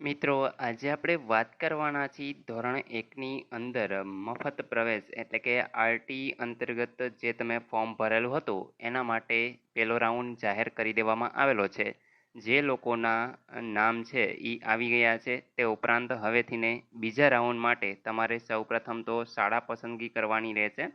મિત્રો, આજે આપણે વાત કરવાના છીએ ધોરણ એકની અંદર મફત પ્રવેશ એટલે કે આરટી અંતર્ગત જે તમે ફોર્મ ભરેલું હતું એના માટે પહેલો રાઉન્ડ જાહેર કરી દેવામાં આવેલો છે. જે લોકોના નામ છે એ આવી ગયા છે તે ઉપરાંત હવેથીને બીજા રાઉન્ડ માટે તમારે સૌપ્રથમ તો શાળા પસંદગી કરવાની રહેશે.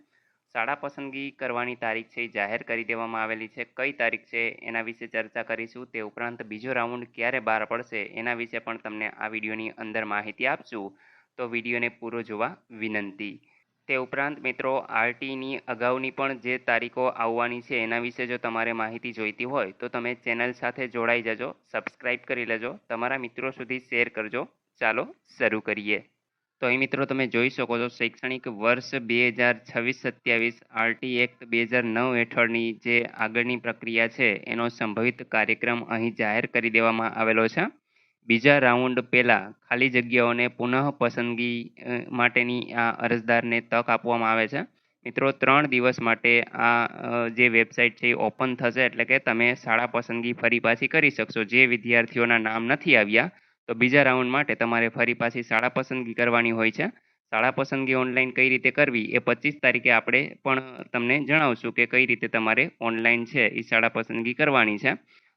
શાળા પસંદગી કરવાની તારીખ છે એ જાહેર કરી દેવામાં આવેલી છે. કઈ તારીખ છે એના વિશે ચર્ચા કરીશું. તે ઉપરાંત બીજો રાઉન્ડ ક્યારે બહાર પડશે એના વિશે પણ તમને આ વિડીયોની અંદર માહિતી આપશું, તો વિડીયોને પૂરો જોવા વિનંતી. તે ઉપરાંત મિત્રો, આરટીની અગાઉની પણ જે તારીખો આવવાની છે એના વિશે જો તમારે માહિતી જોઈતી હોય તો તમે ચેનલ સાથે જોડાઈ જજો, સબસ્ક્રાઈબ કરી લેજો, તમારા મિત્રો સુધી શેર કરજો. ચાલો શરૂ કરીએ. તો અહીં મિત્રો તમે જોઈ શકો છો, શૈક્ષણિક વર્ષ 2026-27 આરટી એક્ટ 2009 હેઠળની જે આગળની પ્રક્રિયા છે એનો સંભવિત કાર્યક્રમ અહીં જાહેર કરી દેવામાં આવેલો છે. બીજા રાઉન્ડ પહેલાં ખાલી જગ્યાઓને પુનઃ પસંદગી માટેની આ અરજદારને તક આપવામાં આવે છે. મિત્રો, 3 દિવસ માટે આ જે વેબસાઇટ છે એ ઓપન થશે, એટલે કે તમે શાળા પસંદગી ફરી પાછી કરી શકશો. જે વિદ્યાર્થીઓના નામ નથી આવ્યા તો બીજા રાઉન્ડ માટે તમારે ફરી પાછી શાળા પસંદગી કરવાની હોય છે. શાળા પસંદગી ઓનલાઈન કઈ રીતે કરવી એ 25 તારીખે આપણે પણ તમને જણાવશું કે કઈ રીતે તમારે ઓનલાઈન છે એ શાળા પસંદગી કરવાની છે.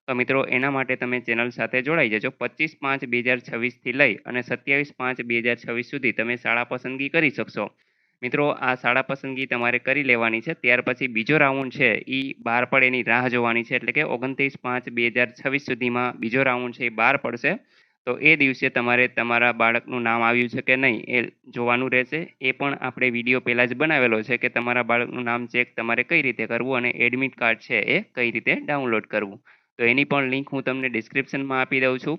તો મિત્રો, એના માટે તમે ચેનલ સાથે જોડાઈ જજો. 25/5/2026 લઈ અને 27/5/2026 સુધી તમે શાળા પસંદગી કરી શકશો. મિત્રો, આ શાળા પસંદગી તમારે કરી લેવાની છે. ત્યાર પછી બીજો રાઉન્ડ છે એ બહાર પડે એની રાહ જોવાની છે. એટલે કે 29/5/2026 સુધીમાં બીજો રાઉન્ડ છે એ બહાર પડશે. તો એ દિવસે તમારે તમારા બાળકનું નામ આવ્યું છે કે નહીં એ જોવાનું રહેશે. એ પણ આપણે વિડીયો પહેલાં જ બનાવેલો છે કે તમારા બાળકનું નામ ચેક તમારે કઈ રીતે કરવું અને એડમિટ કાર્ડ છે એ કઈ રીતે ડાઉનલોડ કરવું. તો એની પણ લિંક હું તમને ડિસ્ક્રિપ્શનમાં આપી દઉં છું.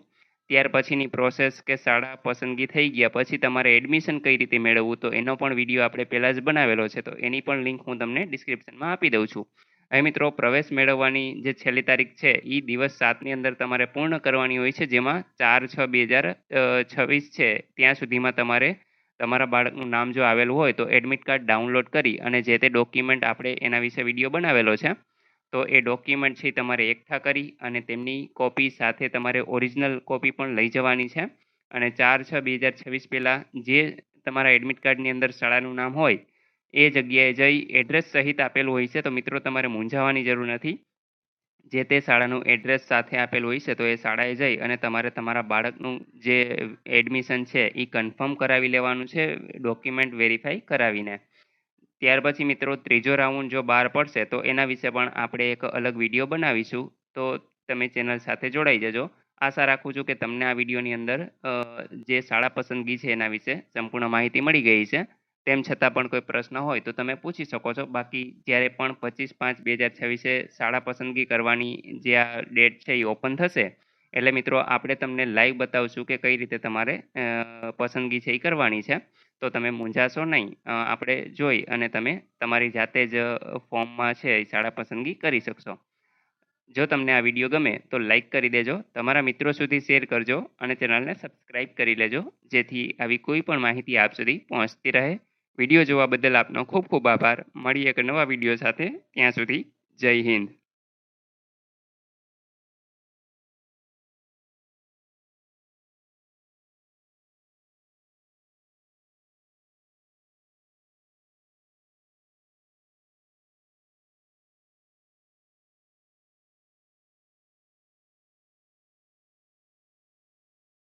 ત્યાર પછીની પ્રોસેસ કે શાળા પસંદગી થઈ ગયા પછી તમારે એડમિશન કઈ રીતે મેળવવું, તો એનો પણ વિડીયો આપણે પહેલાં જ બનાવેલો છે. તો એની પણ લિંક હું તમને ડિસ્ક્રિપ્શનમાં આપી દઉં છું. હવે મિત્રો, પ્રવેશ મેળવવાની જે છેલ્લી તારીખ છે એ દિવસ 7ની અંદર તમારે પૂર્ણ કરવાની હોય છે, જેમાં 4/6/2026 છે ત્યાં સુધીમાં તમારે તમારા બાળકનું નામ જો આવેલું હોય તો એડમિટ કાર્ડ ડાઉનલોડ કરી અને જે તે ડોક્યુમેન્ટ આપણે એના વિશે વિડીયો બનાવેલો છે તો એ ડોક્યુમેન્ટ છે તમારે એકઠા કરી અને તેમની કોપી સાથે તમારે ઓરિજિનલ કોપી પણ લઈ જવાની છે. અને 4/6/2026 પહેલાં જે તમારા એડમિટ કાર્ડની અંદર શાળાનું નામ હોય એ જગ્યાએ જઈ એડ્રેસ સહિત આપેલું હોય છે. તો મિત્રો, તમારે મૂંઝાવાની જરૂર નથી. જે તે શાળાનું એડ્રેસ સાથે આપેલું હોય છે તો એ શાળાએ જઈ અને તમારે તમારા બાળકનું જે એડમિશન છે એ કન્ફર્મ કરાવી લેવાનું છે, ડોક્યુમેન્ટ વેરીફાઈ કરાવીને. ત્યાર પછી મિત્રો, ત્રીજો રાઉન્ડ જો બહાર પડશે તો એના વિશે પણ આપણે એક અલગ વિડીયો બનાવીશું. તો તમે ચેનલ સાથે જોડાઈ જજો. આશા રાખું છું કે તમને આ વિડીયોની અંદર જે શાળા પસંદગી છે એના વિશે સંપૂર્ણ માહિતી મળી ગઈ છે. તેમ છતાં પણ કોઈ પ્રશ્ન હોય તો તમે પૂછી શકો છો. બાકી જ્યારે પણ 25/5/2026 શાળા પસંદગી કરવાની જે આ ડેટ છે એ ઓપન થશે એટલે મિત્રો આપણે તમને લાઈવ બતાવશું કે કઈ રીતે તમારે પસંદગી છે એ કરવાની છે. તો તમે મૂંઝાશો નહીં. આપણે જોઈ અને તમે તમારી જાતે જ ફોર્મમાં છે એ શાળા પસંદગી કરી શકશો. જો તમને આ વિડીયો ગમે તો લાઈક કરી દેજો, તમારા મિત્રો સુધી શેર કરજો અને ચેનલને સબસ્ક્રાઈબ કરી લેજો, જેથી આવી કોઈ પણ માહિતી આપ સુધી પહોંચતી રહે. વિડીયો જોવા બદલ આપનો ખૂબ ખૂબ આભાર. મળીએ એક નવા વિડીયો સાથે. ત્યાં સુધી જય હિન્દ.